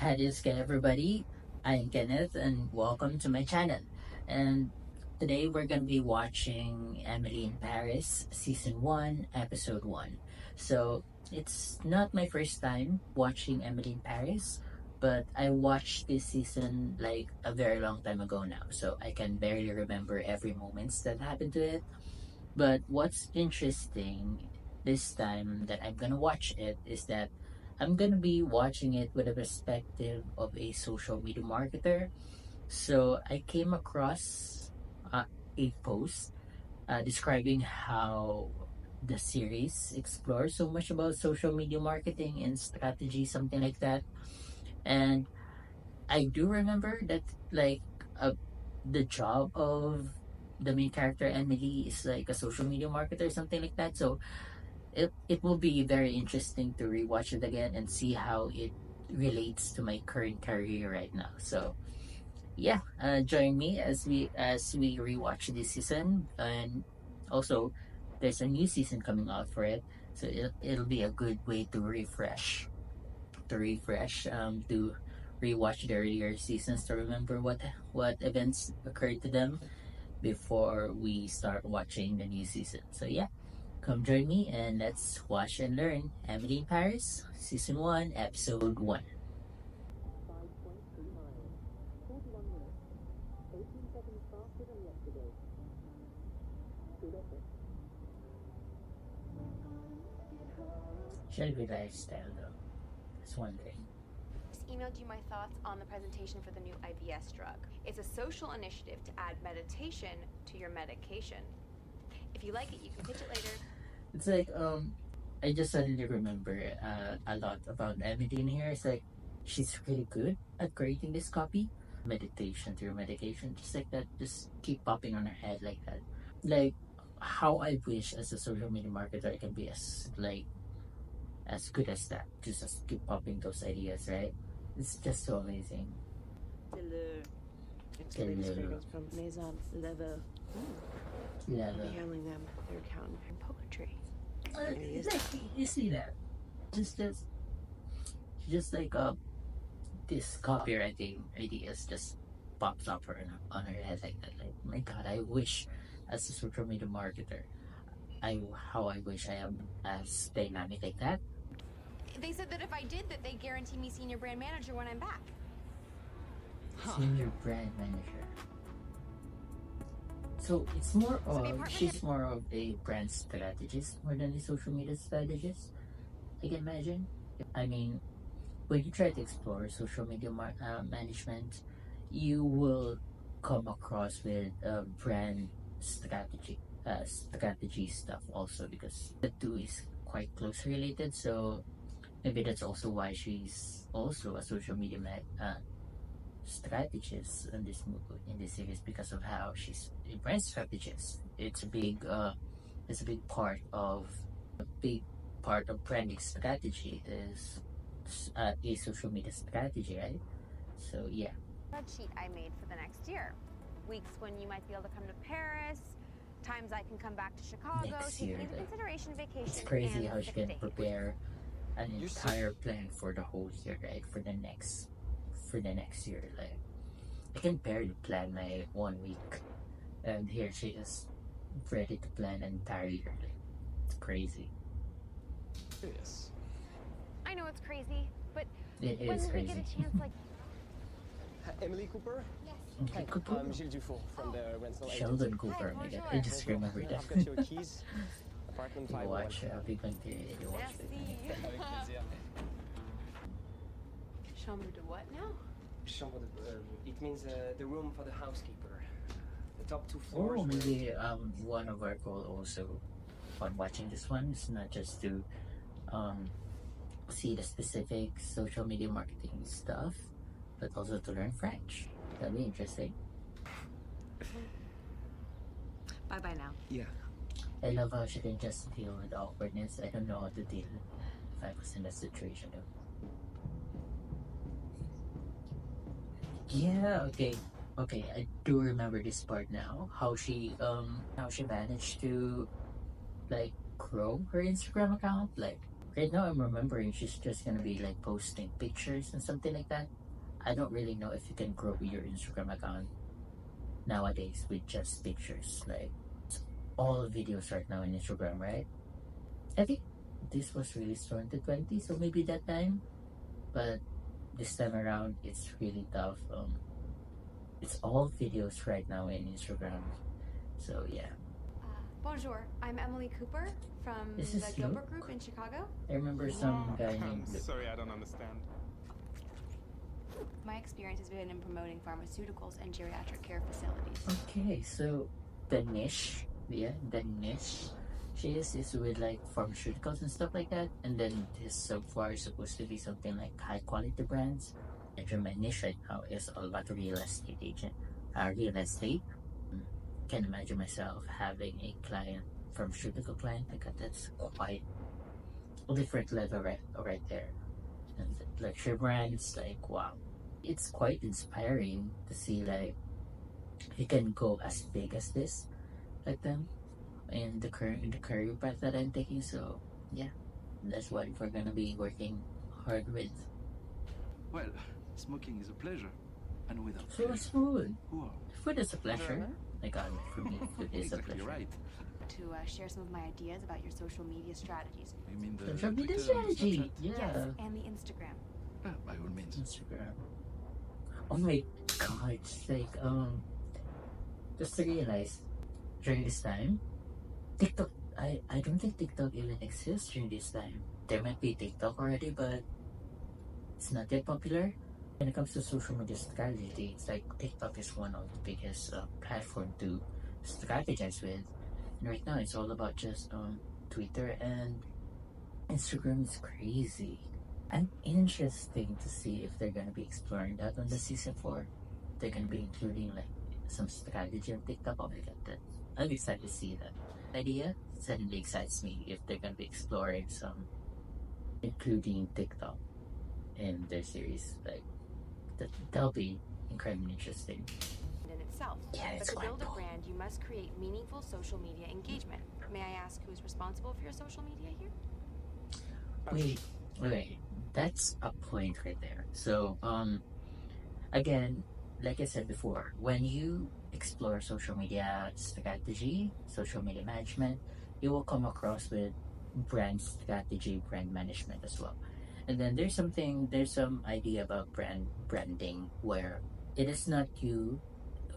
Hadiska everybody, I am Kenneth and welcome to my channel. And today we're going to be watching Emily in Paris Season 1, Episode 1. So it's not my first time watching Emily in Paris, but I watched this season like a very long time ago now. So I can barely remember every moments that happened to it. But what's interesting this time that I'm gonna watch it is that I'm gonna be watching it with a perspective of a social media marketer. So I came across a post describing how the series explores so much about social media marketing and strategy, something like that. And I do remember that like uh, the job of the main character Emily is like a social media marketer, something like that. So it will be very interesting to rewatch it again and see how it relates to my current career right now. So yeah, join me as we rewatch this season, and also there's a new season coming out for it. So it'll be a good way to rewatch the earlier seasons to remember what events occurred to them before we start watching the new season. So yeah, come join me and let's watch and learn Emily in Paris, Season 1, Episode 1. 5.3 miles, 41 minutes, 18 seconds faster than yesterday. Good effort. Should be lifestyle though. That's one thing. Just emailed you my thoughts on the presentation for the new IBS drug. It's a social initiative to add meditation to your medication. If you like it, you can pitch it later. It's like I just suddenly remember a lot about Emily in here. It's like she's really good at creating this copy. Meditation through medication, just like that, just keep popping on her head like that. Like how I wish as a social media marketer I can be as good as that. Just keep popping those ideas, right? It's just so amazing. It's the latest fragrance from Maison Leather. Yeah, I'll be handling them their accountant and poetry. you see that? Just like this copywriting ideas just pops up on her head like that. Like my God, I wish as a social media marketer, I wish I am as dynamic like that. They said that if I did that, they guarantee me senior brand manager when I'm back. Senior brand manager. So it's more of she's more of a brand strategist more than a social media strategist. I can imagine. I mean, when you try to explore social media management, you will come across with brand strategy stuff also because the two is quite closely related. So maybe that's also why she's also a social media strategist in this series because of how she's a brand strategist. It's a big part of branding strategy is a social media strategy, right? So yeah. Spreadsheet I made for the next year. Weeks when you might be able to come to Paris, times I can come back to Chicago, Next taking year, into like, consideration vacation. It's crazy and how she sick can days. prepare an entire plan for the whole year, right? For the next year. Like I can barely plan my 1 week, and here she is ready to plan an entire year. Like, it's crazy. Yes. I know it's crazy, but It when is will we get crazy. a chance like Emily Cooper? Okay, Cooper. I'm Gilles Dufour from the rental Sheldon agency. Cooper. Oh my God, bonjour. I just remembered that. I've got your keys. Apartment You 501. watch Big Bang Theory. You watch Big Bang Theory. Avec plaisir. Chambre de what now? Chambre de, it means the room for the housekeeper. The top 2 floors. Oh, were- maybe one of our goal also on watching this one is not just to see the specific social media marketing stuff, but also to learn French. That'd be interesting. Bye bye now. Yeah. I love how she can just deal with awkwardness. I don't know how to deal if I was in that situation though. Yeah, okay, I do remember this part now. How she managed to like grow her Instagram account. Like Right now, I'm remembering she's just gonna be like posting pictures and something like that. I don't really know if you can grow your Instagram account nowadays with just pictures. Like all videos right now on Instagram, right? I think this was released 2020, so maybe that time. But this time around, it's really tough. It's all videos right now in Instagram. So yeah, Bonjour, I'm Emily Cooper from This the is Gilbert Luke. Group in Chicago. I remember some guy I'm named Luke. sorry, I don't understand. My experience has been in promoting pharmaceuticals and geriatric care facilities. Okay, so the niche, yeah, the niche she is with like pharmaceuticals and stuff like that, and then this so far is supposed to be something like high quality brands. And my niche right now is all about real estate agent, real estate. Mm, Can imagine myself having a client, pharmaceutical client, because that's quite a different level right there. And luxury brands, like wow, it's quite inspiring to see like you can go as big as this like them in the career path that I'm taking. So yeah, that's what we're gonna be working hard with. Well, smoking is a pleasure, and without So pleasure, it's food. who are? Food is a pleasure. Like for me, food is a Exactly pleasure. right. To share some of my ideas about your social media strategies. You mean the Social media Twitter and strategy. Snapchat? Yeah. Yes, and the Instagram. Ah, by all means. Instagram. Oh my god, it's like just to realize during this time, TikTok I don't think TikTok even exists during this time. There might be TikTok already, but it's not yet popular. When it comes to social media strategy, it's like TikTok is one of the biggest platform to strategize with. And right now, it's all about just Twitter and Instagram is crazy. And interesting to see if they're gonna be exploring that on the season 4. They're gonna be including like some strategy on TikTok. Oh my god, that I'm excited to see that idea. Suddenly excites me if they're gonna be exploring some, including TikTok in their series. Like that'll be incredibly interesting. In itself. Yeah, But it's to quite build a cool. brand, you must create meaningful social media engagement. May I ask who's responsible for your social media here? Wait, that's a point right there. So again, like I said before, when you explore social media strategy, social media management, you will come across with brand strategy, brand management as well. And then there's some idea about branding where it is not you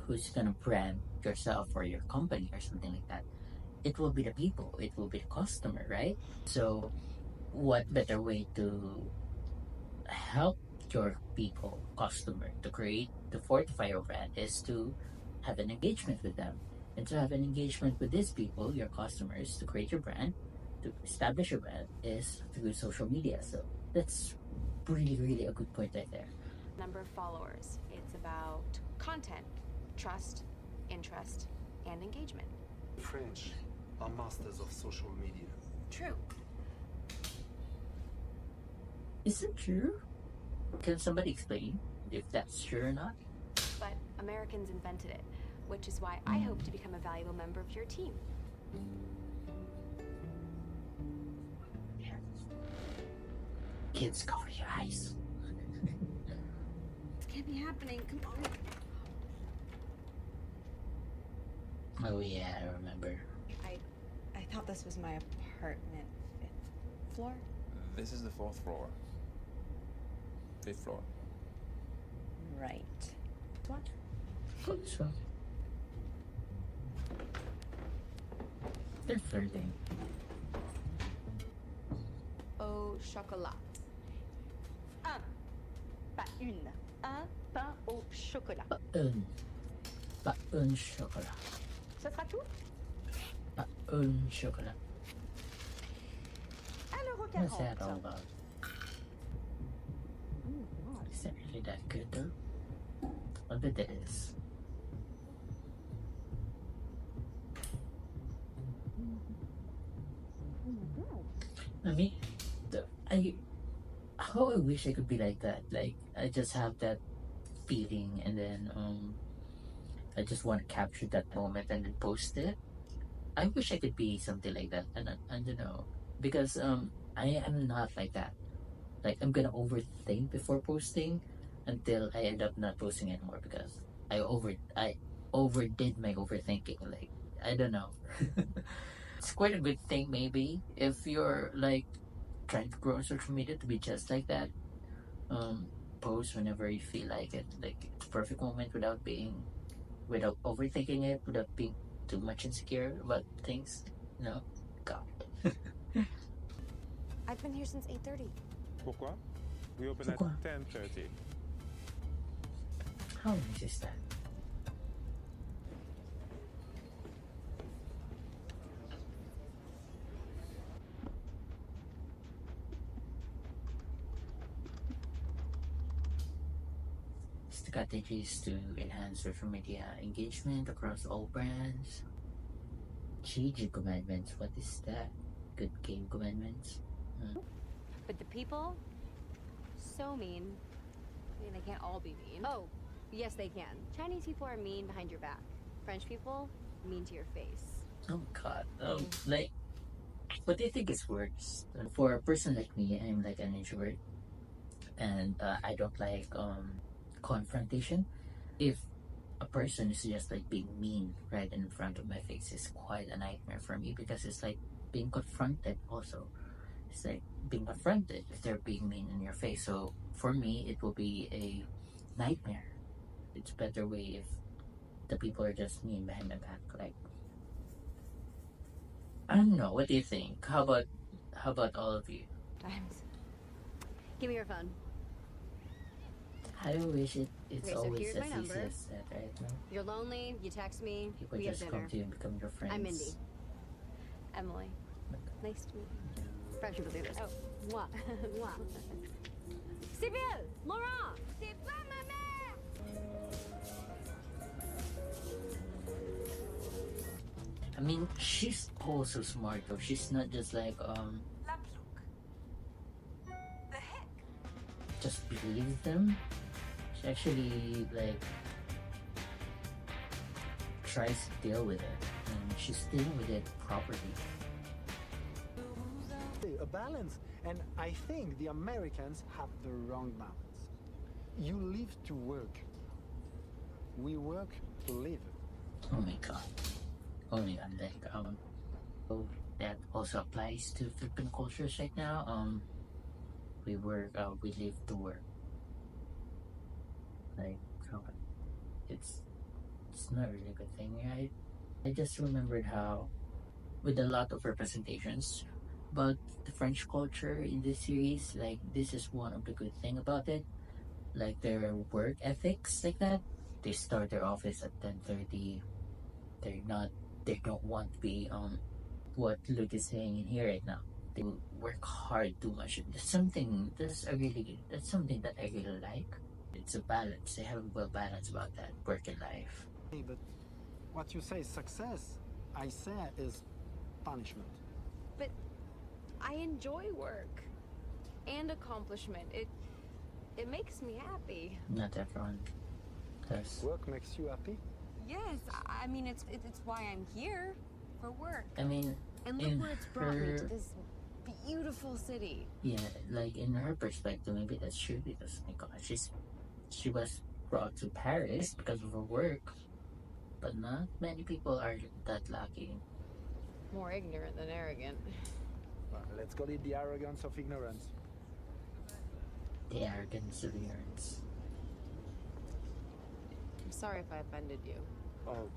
who's gonna brand yourself or your company or something like that. It will be the people, it will be the customer, right? So what better way to help your people, customer, to fortify your brand is to have an engagement with them. And to have an engagement with these people, your customers, to create your brand, to establish your brand, is through social media. So that's really a good point right there. Number of followers. It's about content, trust, interest, and engagement. French are masters of social media. True. Is it true? Can somebody explain if that's true or not? But Americans invented it, which is why I hope to become a valuable member of your team. Kids, cover your eyes. This can't be happening. Come on. Oh yeah, I remember. I thought this was my apartment. 5th floor? This is the 4th floor. 5th floor. Right. What? So they're flirting. Au chocolat. Un. Pas une. Un pain au chocolat. Pas un chocolat. Ce sera tout? Pas un chocolat. 1,40 What's that all about? Is that really that good though? I bet that is. I mean, how I wish I could be like that. Like I just have that feeling, and then I just want to capture that moment and then post it. I wish I could be something like that, and I don't know because I am not like that. Like, I'm gonna overthink before posting until I end up not posting anymore because I overdid my overthinking. Like, I don't know. It's quite a good thing maybe if you're like trying to grow on social media to be just like that. Um, Post whenever you feel like it. Like, it's a perfect moment without overthinking it, without being too much insecure about things. You know, God. I've been here since 8:30. Pourquoi? We open Pourquoi? at 10:30. How nice is that? Strategies to enhance social media engagement across all brands. GG commandments. What is that? Good game commandments. But the people, so mean. I mean, they can't all be mean. Oh, yes, they can. Chinese people are mean behind your back. French people, mean to your face. Oh God. Like, what do you think is worse? For a person like me, I'm like an introvert, and I don't like confrontation. If a person is just like being mean right in front of my face, is quite a nightmare for me because it's like being confronted. Also, it's like being confronted if they're being mean in your face. So for me, it will be a nightmare. It's a better way if the people are just mean behind my back. Like, I don't know. What do you think? How about all of you? Times. Give me your phone. I wish it's Okay, so always here's as my easy number. as that, right? No? You're lonely, you text me, People we have just dinner. come to you and become your friends. I'm Mindy. Emily. Nice to meet you. French people do this. Oh, moi. Moi. Sibyl! Laurent! C'est pas ma mère! I mean, she's also smart though. She's not just like just believes them. She actually like tries to deal with it, and she's dealing with it properly. A balance, and I think the Americans have the wrong balance. You live to work. We work to live. Oh my God. Only I'm like so that also applies to Philippine cultures right now. We work, we live to work. Like, it's not really a good thing, right? I just remembered how, with a lot of representations, but the French culture in this series, like, this is one of the good thing about it. Like, their work ethics, like that. They start their office at 10:30. They don't want to be what Luke is saying in here right now. They work hard too much. That's something that I really like. It's a balance. They have a well balance about that work and life. Hey, but what you say is success, I say is punishment. But I enjoy work and accomplishment. It makes me happy. Not everyone does. Work makes you happy? Yes, I mean it's why I'm here for work. I mean, And look in where it's brought me to her, this beautiful city. yeah, like in her perspective, maybe that's true because my God, she was brought to Paris because of her work, but not many people are that lucky. More ignorant than arrogant. Well, let's call it the arrogance of ignorance. The arrogance of ignorance. I'm sorry if I offended you. Oh,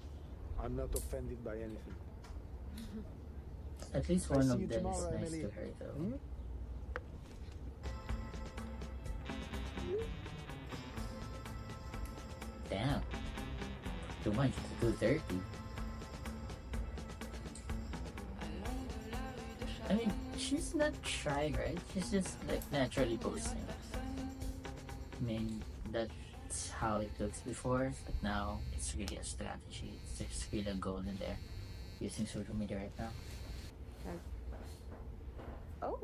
I'm not offended by anything. At least I one see of you them is tomorrow, nice Emily. to her, though. Hmm? Damn. Too much. 2:30. I mean, she's not shy, right? She's just like naturally posting. I mean, that's how it looks before, but now it's really a strategy. It's really a goal in there. Using social media right now. Oh.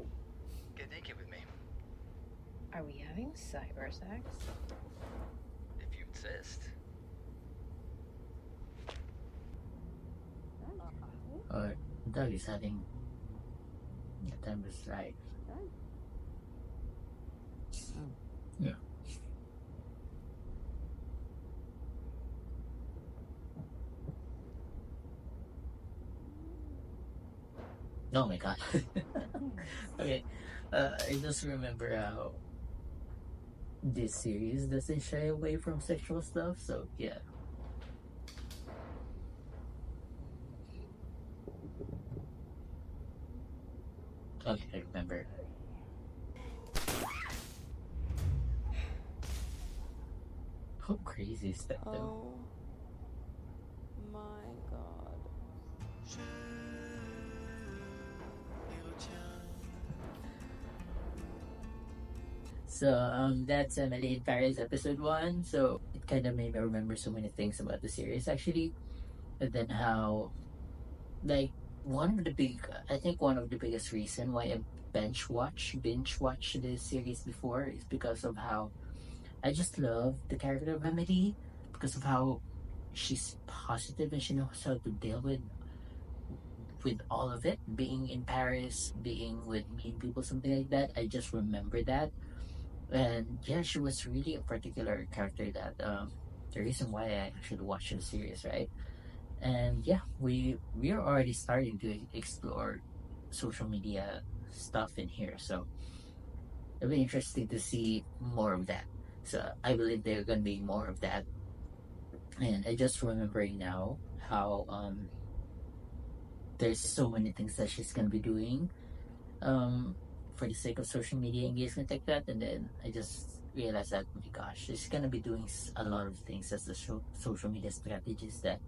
Get naked with me, Are we having cyber sex? if you insist. Or Doug is having the time of his life. Done. Yeah. Oh my god. Okay. I just remember how this series doesn't shy away from sexual stuff, so yeah. Okay, I remember. How crazy is that though? Oh my god. So that's Emily in Paris episode 1. So it kind of made me remember so many things about the series actually. And then how, like, I think one of the biggest reason why I binge watch this series before is because of how I just love the character of Emily, because of how she's positive and she knows how to deal with all of it, being in Paris, being with mean people, something like that. I just remember that. And yeah, she was really a particular character that the reason why I actually watched the series, right? And yeah, we are already starting to explore social media stuff in here, so it'll be interesting to see more of that. So I believe there are gonna be more of that. And I just remembering now how there's so many things that she's gonna be doing for the sake of social media engagement like that. And then I just realized that, oh my gosh, she's gonna be doing a lot of things as the social media strategies that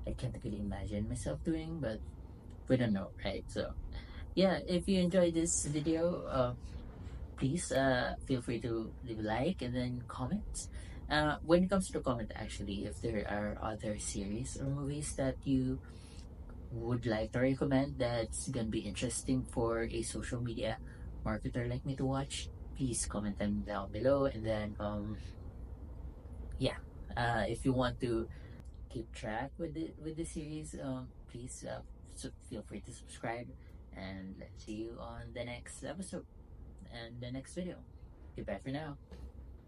I can't really imagine myself doing, but we don't know, right? So yeah, if you enjoyed this video, please feel free to leave a like and then comment. When it comes to the comment, actually, if there are other series or movies that you would like to recommend that's gonna be interesting for a social media marketer like me to watch, please comment them down below. And then yeah, if you want to keep track with the series, please feel free to subscribe, and let's see you on the next episode and the next video. Goodbye for now.